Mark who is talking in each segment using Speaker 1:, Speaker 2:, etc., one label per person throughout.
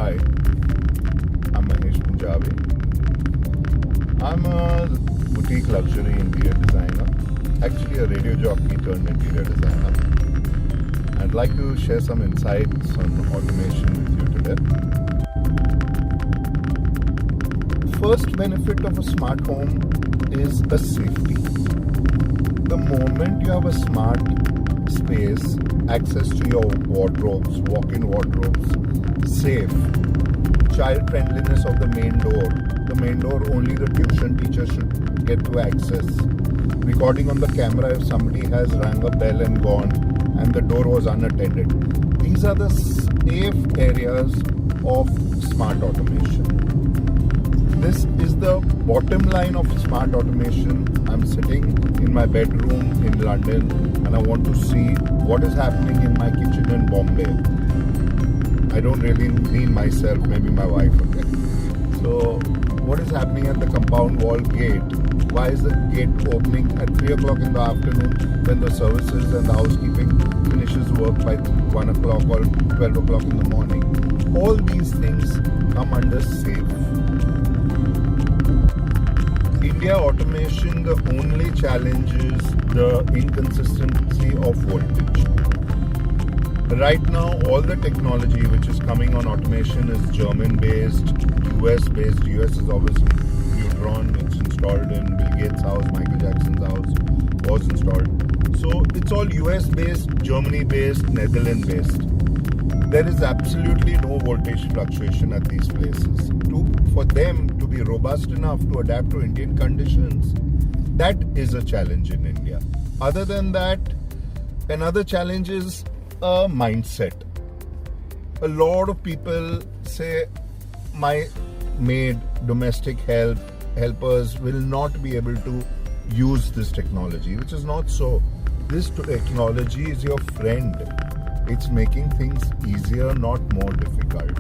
Speaker 1: Hi, I'm Mahesh Punjabi. I'm a boutique luxury interior designer, actually a radio jockey turned interior designer. I'd like to share some insights on automation with you today. First benefit of a smart home is a safety. The moment you have a smart space, access to your wardrobes, walk-in wardrobes, safe, child friendliness of the main door. The main door only the tuition teacher should get to access. Recording on the camera if somebody has rang a bell and gone and the door was unattended. These are the safe areas of smart automation. This is the bottom line of smart automation. I'm sitting in my bedroom in London and I want to see what is happening in my kitchen in Bombay. I don't really mean myself, maybe my wife. Okay? So, what is happening at the compound wall gate? Why is the gate opening at 3 o'clock in the afternoon when the services and the housekeeping finishes work by 1 o'clock or 12 o'clock in the morning? All these things come under safe. India automation, the only challenge is the inconsistency of voltage. Right now, all the technology which is coming on automation is German-based, US-based. US is obviously Neutron. It's installed in Bill Gates' house, Michael Jackson's house, was installed. So it's all US-based, Germany-based, Netherlands-based. There is absolutely no voltage fluctuation at these places. For them to be robust enough to adapt to Indian conditions, that is a challenge in India. Other than that, another challenge is a mindset. A lot of people say my maid, domestic helpers will not be able to use this technology, which is not so. This technology is your friend. It's making things easier, not more difficult.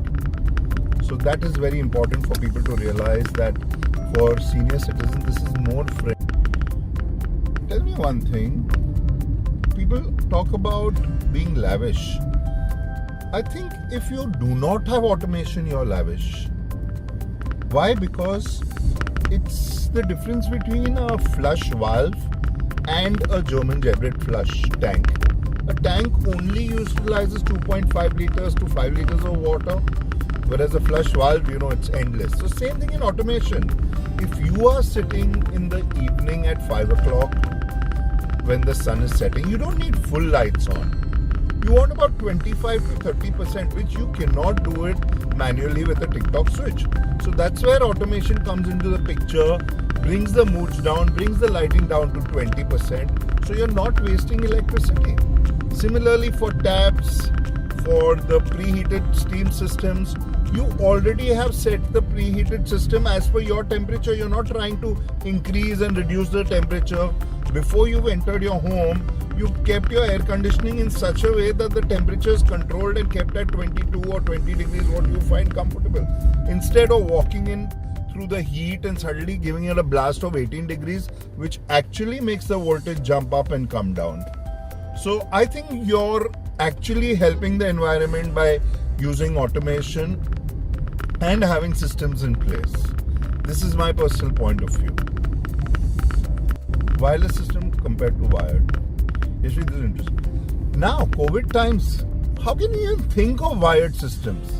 Speaker 1: So that is very important for people to realize that for senior citizens, this is more friendly. Tell me one thing. People talk about being lavish. I think if you do not have automation, you're lavish. Why? Because it's the difference between a flush valve and a German Geberit flush tank. A tank only utilizes 2.5 liters to 5 liters of water, whereas a flush valve, it's endless. So same thing in automation. If you are sitting in the evening at 5 o'clock when the sun is setting, you don't need full lights on. You want about 25 to 30%, which you cannot do it manually with a TikTok switch. So that's where automation comes into the picture, brings the moods down, brings the lighting down to 20%. So you're not wasting electricity. Similarly for taps, for the preheated steam systems, you already have set the preheated system as per your temperature. You're not trying to increase and reduce the temperature. Before you've entered your home, you've kept your air conditioning in such a way that the temperature is controlled and kept at 22 or 20 degrees, what you find comfortable. Instead of walking in through the heat and suddenly giving it a blast of 18 degrees, which actually makes the voltage jump up and come down. So I think you're actually helping the environment by using automation and having systems in place. This is my personal point of view. Wireless system compared to wired. Yes, this is interesting. Now, COVID times, how can you even think of wired systems?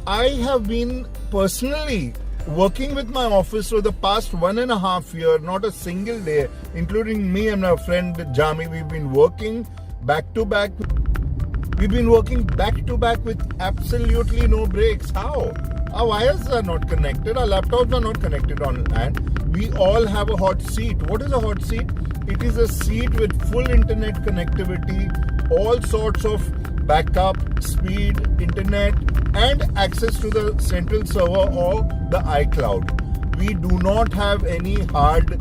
Speaker 1: I have been personally working with my office for the past 1.5 years, not a single day, including me and my friend Jami. We've been working back to back. We've been working back to back with absolutely no breaks. How? Our wires are not connected. Our laptops are not connected on LAN. We all have a hot seat. What is a hot seat? It is a seat with full internet connectivity, all sorts of backup, speed, internet, and access to the central server or the iCloud. We do not have any hard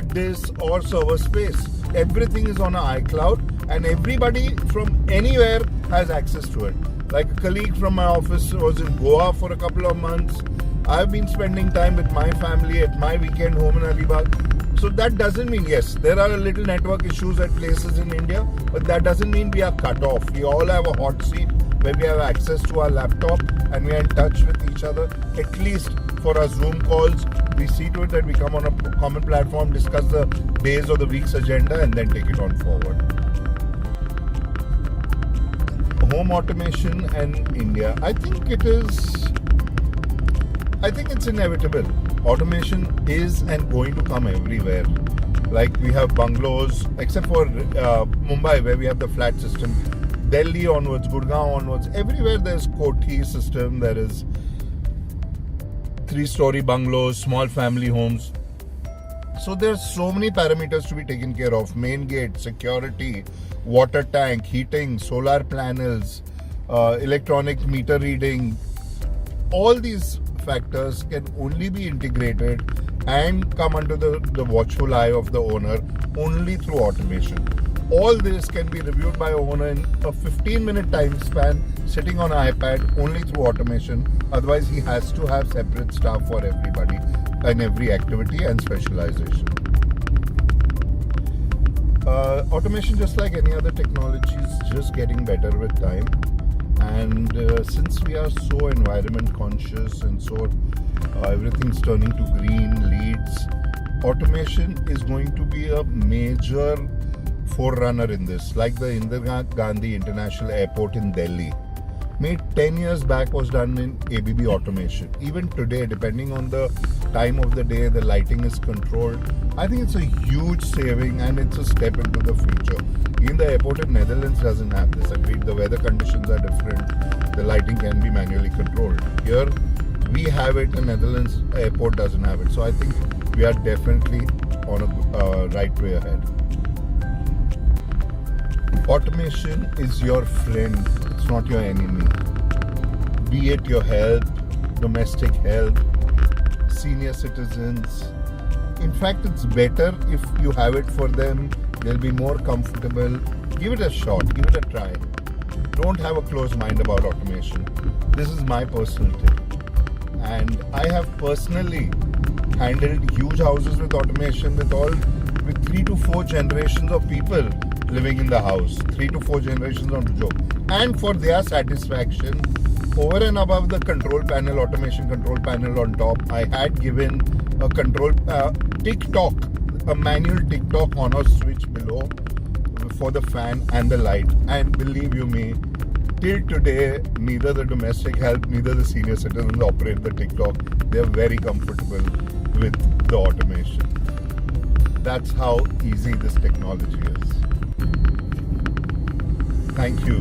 Speaker 1: disk or server space. Everything is on an iCloud and everybody from anywhere has access to it. Like a colleague from my office was in Goa for a couple of months. I've been spending time with my family at my weekend home in Alibag. So that doesn't mean, yes, there are little network issues at places in India, but that doesn't mean we are cut off. We all have a hot seat where we have access to our laptop and we are in touch with each other. At least for our Zoom calls, we see to it that we come on a common platform, discuss the days or the week's agenda, and then take it on forward. Home automation and India. I think it's inevitable. Automation is and going to come everywhere. Like we have bungalows, except for Mumbai, where we have the flat system. Delhi onwards, Gurgaon onwards, everywhere there's koti system. There is 3-story bungalows, small family homes. So there's so many parameters to be taken care of. Main gate, security, water tank, heating, solar panels, electronic meter reading. All these factors can only be integrated and come under the watchful eye of the owner only through automation. All this can be reviewed by a owner in a 15-minute time span, sitting on an iPad, only through automation. Otherwise, he has to have separate staff for everybody and every activity and specialization. Automation, just like any other technology, is just getting better with time. And since we are so environment conscious and so everything's turning to green, leads, automation is going to be a major forerunner in this. Like the Indira Gandhi International Airport in Delhi, made 10 years back, was done in ABB automation. Even today, depending on the time of the day, the lighting is controlled. I think it's a huge saving and it's a step into the future. Even the airport in Netherlands doesn't have this. Agreed, the weather conditions are different. The lighting can be manually controlled. Here, we have it. The Netherlands airport doesn't have it. So I think we are definitely on a right way ahead. Automation is your friend. It's not your enemy. Be it your health, domestic health, senior citizens. In fact, it's better if you have it for them. They'll be more comfortable. Give it a shot. Give it a try. Don't have a closed mind about automation. This is my personal tip. And I have personally handled huge houses with automation with 3 to 4 generations of people living in the house. 3 to 4 generations, not a joke. And for their satisfaction, over and above the control panel, automation control panel on top, I had given a control tick-tock, a manual tick-tock on a switch below for the fan and the light. And believe you me, till today, neither the domestic help, neither the senior citizens operate the tick-tock. They're very comfortable with the automation. That's how easy this technology is. Thank you.